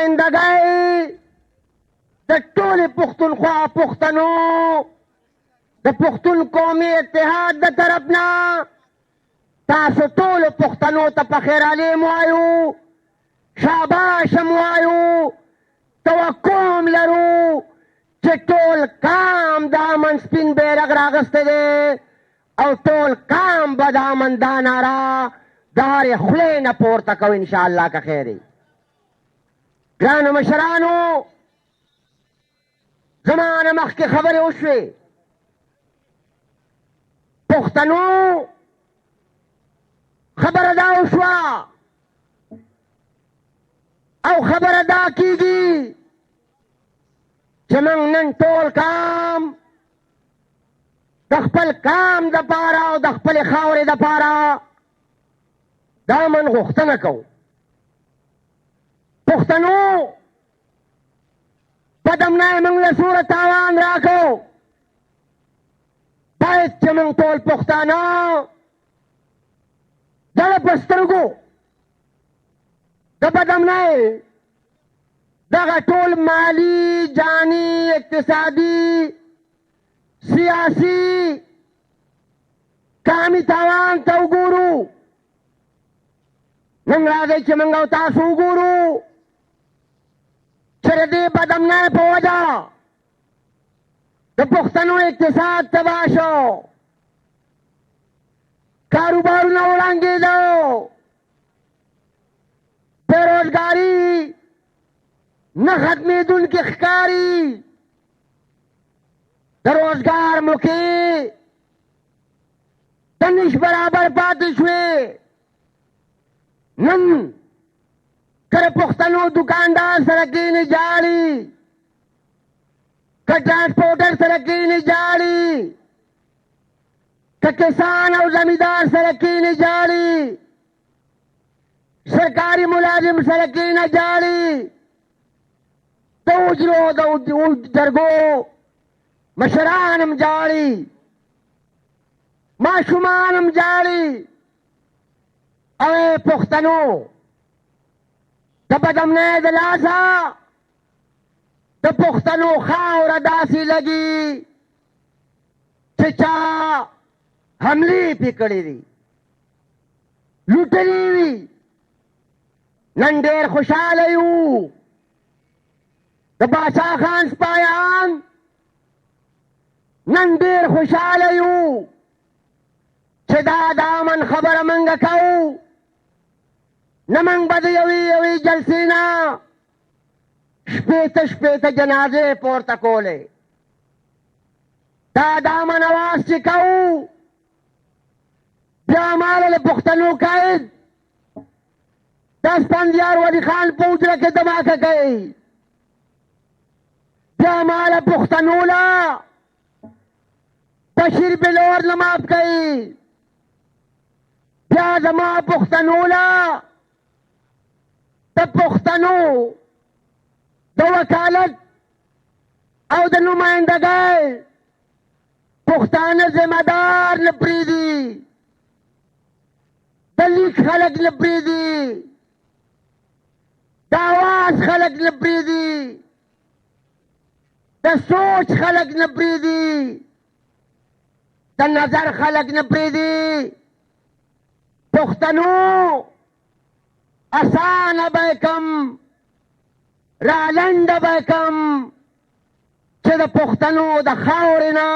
زندګۍ د ټولې پښتونخوا پښتنو د پښتون قومي اتحاد د طرف نه تاسو ټولو پښتنو ته په خیر علیم وایو، شاباش هم وایو، توقع هم لرو چې ټول کام د امن سپین بیرغ راغستی دی او ټول کام به د امن دا ناره د هرې خولې نه پورته کوو انشاءالله که خیر وي. ګرانو مشرانو، زما نه مخکې خبرې وشوې، پښتنو خبره دا وشوه او خبره دا کیږي چې موږ نن ټول کام د خپل کام دپاره او د خپلې خاورې دپاره د امن غوښتنه کوو. پښتنو په دمنه یې موږ له سوره تاوان راکړو، باید چې موږ ټول پښتانه دله په سترګو د بدمنۍ دغه ټول مالی، جانی، اقتصادي، سیاسي کامي تاوان ته وګورو. نن راځئ چې موږ او تاسو وګورو چې د دې بدمنۍ په وجه د پښتنو اقتصاد تباه شو، کاروبارونه وړاندېدو، بېروزګاري نه ختمېدونکې ښکاري، د روزګار موقع د نش برابر پاتې شوې. نن که د پښتنو دکاندار سره کښېني جاړي، که ټرانسپورټر سره کښېني جاړي، که کسان او زمیندار سره کښېني جاړي، سرکاري ملازم سره کښېنه جاړي، د اجرو د جرګو مشران هم جاړي، ماشومان هم جاړي. او پښتنو د بدمنۍ د لاسه د پښتنو خاوره داسې لګي چې چا حملې پې کړې دي، لوټلې وي. نن ډېر خوشحاله یو د باچا خان سپایان، نن ډېر خوشحاله یو چې دا د امن خبره منګه کوو. نه موږ به د یوې جلسې نه شپېته جنازې پورته کولې. دا د امن اواز چې کوو، بیا ماله د پښتنو قائد د اسفندیار ولی خان په حجره کې دماکه کوي، بیا ماله پښتنو له بشیر بلور نه معاف کوي، بیا زما پښتنو له د پښتنو د وکالت او د نمایندګۍ پښتانه ذمہ دار نه پرېږدي، د لیک خلک نه پرېږدي، د آواز خلک نه پرېږدي، د سوچ خلک نه پرېږدي، د نظر خلک نه پرېږدي. پښتنو اسانه به کم، رالنډه به کم چې د پښتنو د خاورې نه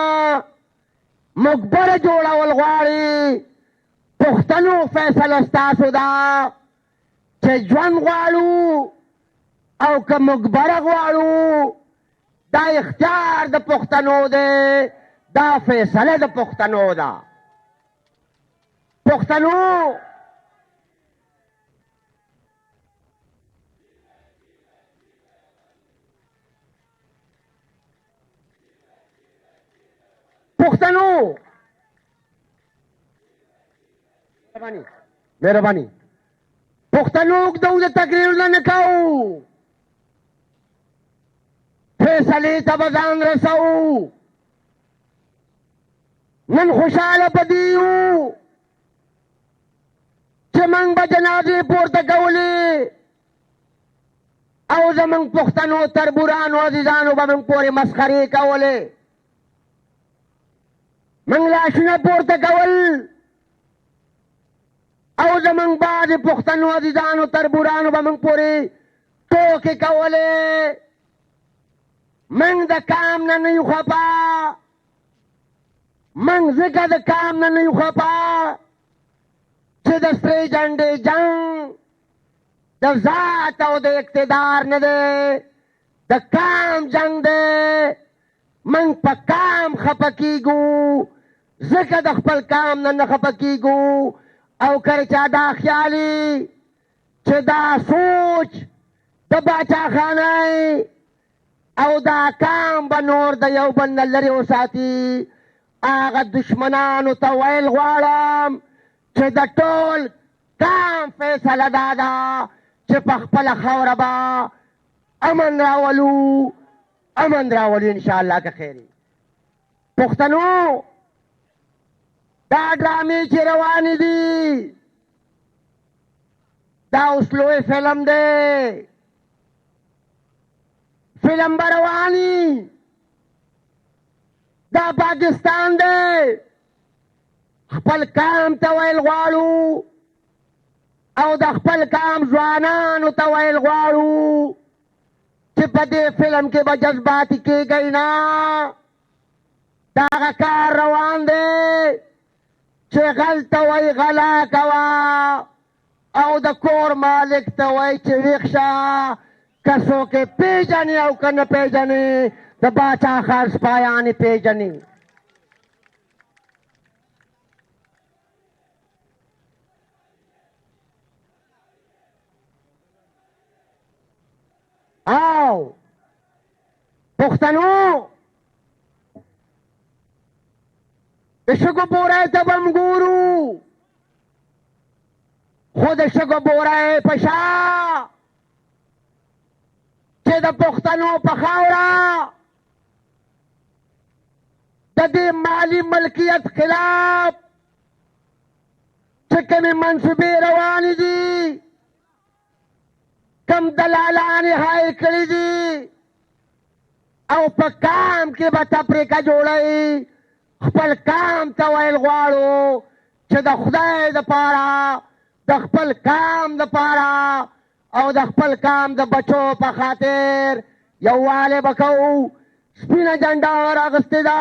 مقبره جوړول غواړي. پښتنو فیصله ستاسو ده چې ژوند غواړو او که مقبره غواړو، دا اختیار د پښتنو دی، دا فیصله د پښتنو ده. پښتنو مهرباني پښتنو اوږده تقریرونه نه کوو، فیصلې ته به ځان رسوو. نن خوشحاله په دې یو چې موږ به جنازې پورته کولې، او زمونږ پښتنو تربورانو عزیزانو به موږ پورې مسخرې کولې، موږ لاشونه پورته کول، او زمونږ بعضې پښتنو عزیزانو تربورانو به موږ پورې ټوکې کولې. موږ د کام نه نه یو خفه، موږ ځکه د کام نه نه یو خفه چې د سرې جنډې جنګ د ذات او د اقتدار نه دی، د کام جنګ دی. موږ په کام خفه کېږو، ځکه د خپل کام نه نه خفه کېږو. او کله چا دا خیالي چې دا سوچ د باچاخانۍ او دا کام به نور د یو بل نه لرې وساتي، هغه دشمنانو ته ویل غواړم چې د ټول کام فیصله دا ده چې په خپله خاوره به امن راولو، امن راولو انشاءالله که خیر وي. پښتنو دا ډرامې چې روانې دي دا اوس لوی فلم دی، فلم به رواني، دا پاکستان دی. خپل کام ته ویل غواړو او د خپل کام ځوانانو ته ویل غواړو چې په دې فلم کې به جذباتي کېږئ نه. دا هغه کار روان دی چې غل ته وایي غلا کوه او د کور مالک ته وایي چې ویښ شه، که څوک یې پېژني او که نه پېژني، د باچا خان سپایان یې پېژني. او پښتنو د شګو بورۍ ته به م ګورو، خو د شګو بورۍ په شا چې د پښتنو په خاوره د دې مالي ملکیت خلاف چې کومې منصوبې روانې دي، کم دلالان یې حایل کړي دي، او په کام کې به تفریقه جوړوي. خپل کام ته ویل غواړو چې د خدای دپاره د خپل کام دپاره او د خپل کام د بچو په خاطر یووالی به کوو. سپینه جنډه راغستې ده،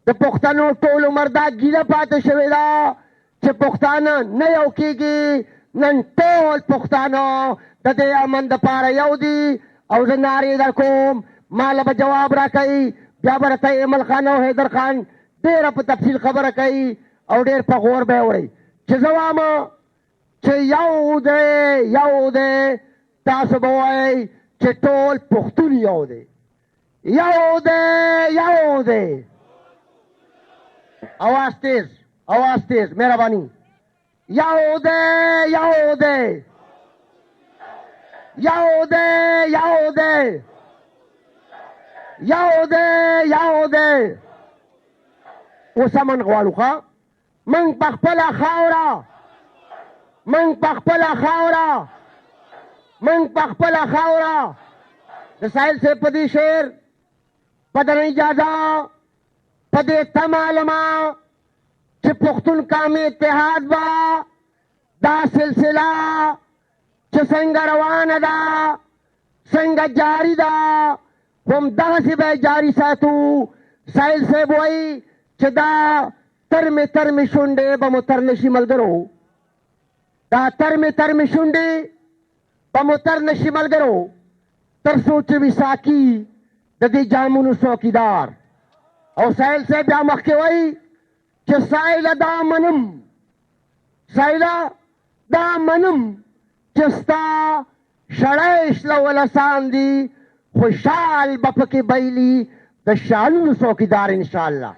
د پښتنو ټول عمر دا ګیله پاتې شوې ده چې پښتانه نه یو کېږي. نن ټول پښتانه د دې امن دپاره یو دي. او زه نارې در کوم، ماله به جواب راکوي، بیا به راته ایمل خان او حیدر خان ډېره په تفصیل خبره کوي او ډېر په غور به یې وړئ چې زه وامه چې یو دی یو دی، تاسو به وایئ چې ټول پښتون یو دی، یو دی یو دی. आवाज तेज मेहरबानी. याओदे याओदे याओदे याओदे याओदे याओदे وسمن غواړو ښه من پخپله خاوره د ساحل صاحب په دې شعر په دنه اجازه په دې تمالما چې پښتون قومي اتحاد به دا سلسله چې څنګه روانه ده څنګه جاری ده همدغسې به جاری ساتو. ساحل صاحب وایي چې دا ترمې شونډې به مو تر نشي ملګرو، دا ترمې شونډې به مو تر نشي ملګرو تر څو چې وي ساقي د دې جامونو څوکیدار. او ساحل صاحب بیا مخکې وایي چې سایله دا منم چې ستا شړی شلول اسان دي، خوشحال به پکې بیلي د شالونو څوکیدار انشاءالله.